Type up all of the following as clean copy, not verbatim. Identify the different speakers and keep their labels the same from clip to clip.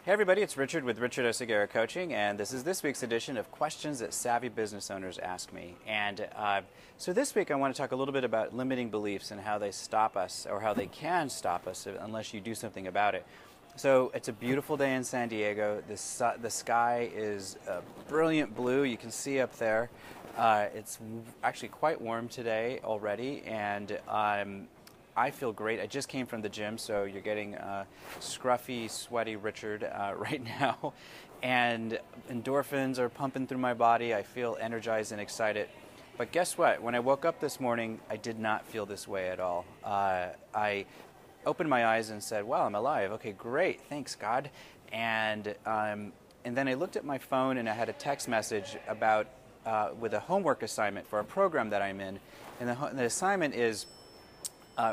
Speaker 1: Hey everybody, it's Richard with Richard Oseguera Coaching, and this is this week's edition of Questions that Savvy Business Owners Ask Me. And so this week I want to talk a little bit about limiting beliefs and how they stop us, or how they can stop us unless you do something about it. So it's a beautiful day in San Diego. The sky is brilliant blue. You can see up there. It's actually quite warm today already, and I feel great. I just came from the gym, so you're getting scruffy, sweaty Richard right now. And endorphins are pumping through my body. I feel energized and excited. But guess what? When I woke up this morning, I did not feel this way at all. I opened my eyes and said, wow, I'm alive. Okay, great. Thanks, God. And then I looked at my phone, and I had a text message about with a homework assignment for a program that I'm in. And the assignment is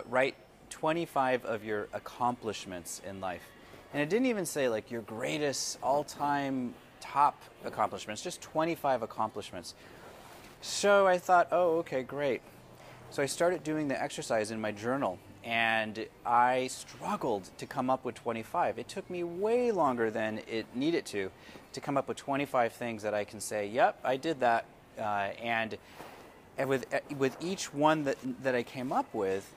Speaker 1: write 25 of your accomplishments in life. And it didn't even say like your greatest all-time top accomplishments, just 25 accomplishments. So I thought, oh, okay, great. So I started doing the exercise in my journal, and I struggled to come up with 25. It took me way longer than it needed to come up with 25 things that I can say, yep, I did that. And with each one that I came up with,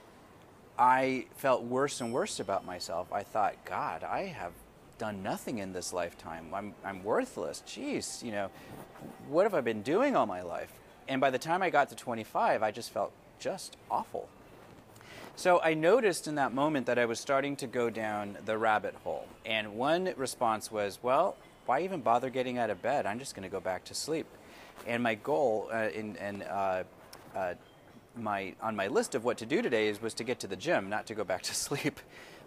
Speaker 1: I felt worse and worse about myself. I thought, God, I have done nothing in this lifetime. I'm worthless. Jeez, you know, what have I been doing all my life? And by the time I got to 25, I just felt just awful. So I noticed in that moment that I was starting to go down the rabbit hole. And one response was, well, why even bother getting out of bed? I'm just going to go back to sleep. And my goal on my list of what to do today was to get to the gym, not to go back to sleep.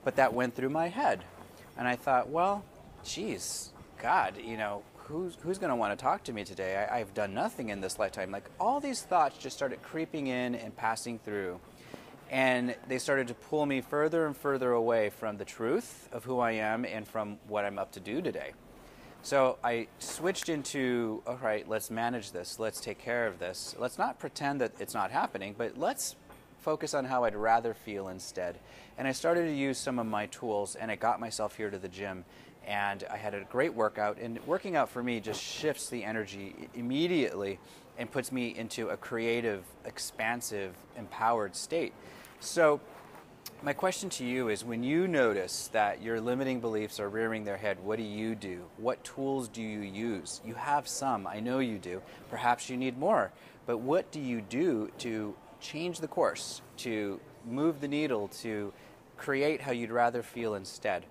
Speaker 1: But that went through my head. And I thought, well, geez, God, you know, who's going to want to talk to me today? I've done nothing in this lifetime. Like, all these thoughts just started creeping in and passing through. And they started to pull me further and further away from the truth of who I am and from what I'm up to do today. So I switched into, all right, let's manage this. Let's take care of this. Let's not pretend that it's not happening, but let's focus on how I'd rather feel instead. And I started to use some of my tools, and I got myself here to the gym, and I had a great workout. And working out for me just shifts the energy immediately and puts me into a creative, expansive, empowered state. So my question to you is, when you notice that your limiting beliefs are rearing their head, what do you do? What tools do you use? You have some, I know you do. Perhaps you need more. But what do you do to change the course, to move the needle, to create how you'd rather feel instead?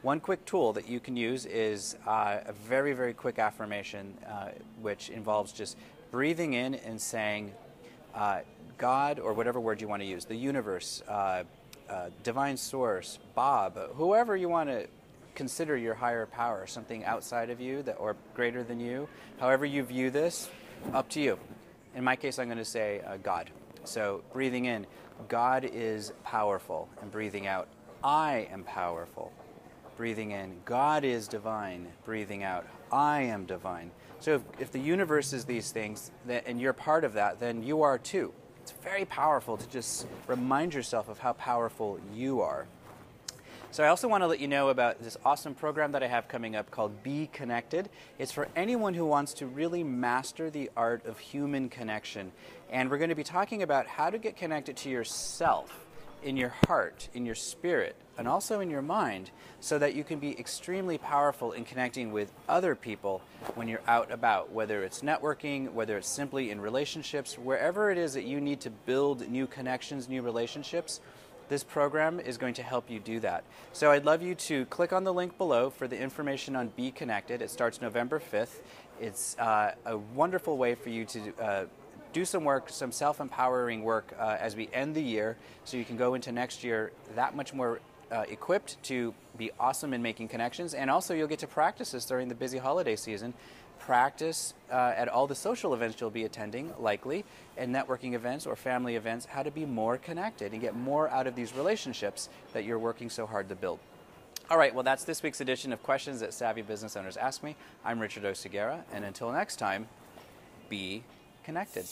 Speaker 1: One quick tool that you can use is a very, very quick affirmation, which involves just breathing in and saying, God, or whatever word you want to use, the universe, divine source, Bob, whoever you want to consider your higher power, something outside of you that, or greater than you, however you view this, up to you. In my case, I'm going to say God. So breathing in, God is powerful, and breathing out, I am powerful. Breathing in, God is divine. Breathing out, I am divine. So if the universe is these things, and you're part of that, then you are too. It's very powerful to just remind yourself of how powerful you are. So I also want to let you know about this awesome program that I have coming up called Be Connected. It's for anyone who wants to really master the art of human connection. And we're going to be talking about how to get connected to yourself, in your heart, in your spirit, and also in your mind, so that you can be extremely powerful in connecting with other people when you're out about, whether it's networking, whether it's simply in relationships, wherever it is that you need to build new connections, new relationships. This program is going to help you do that. So I'd love you to click on the link below for the information on Be Connected. It starts November 5th. It's a wonderful way for you to do some work, some self-empowering work as we end the year, so you can go into next year that much more equipped to be awesome in making connections. And also you'll get to practice this during the busy holiday season. Practice at all the social events you'll be attending, likely, and networking events or family events, how to be more connected and get more out of these relationships that you're working so hard to build. All right, well, that's this week's edition of Questions that Savvy Business Owners Ask Me. I'm Richard Oseguera, and until next time, be connected.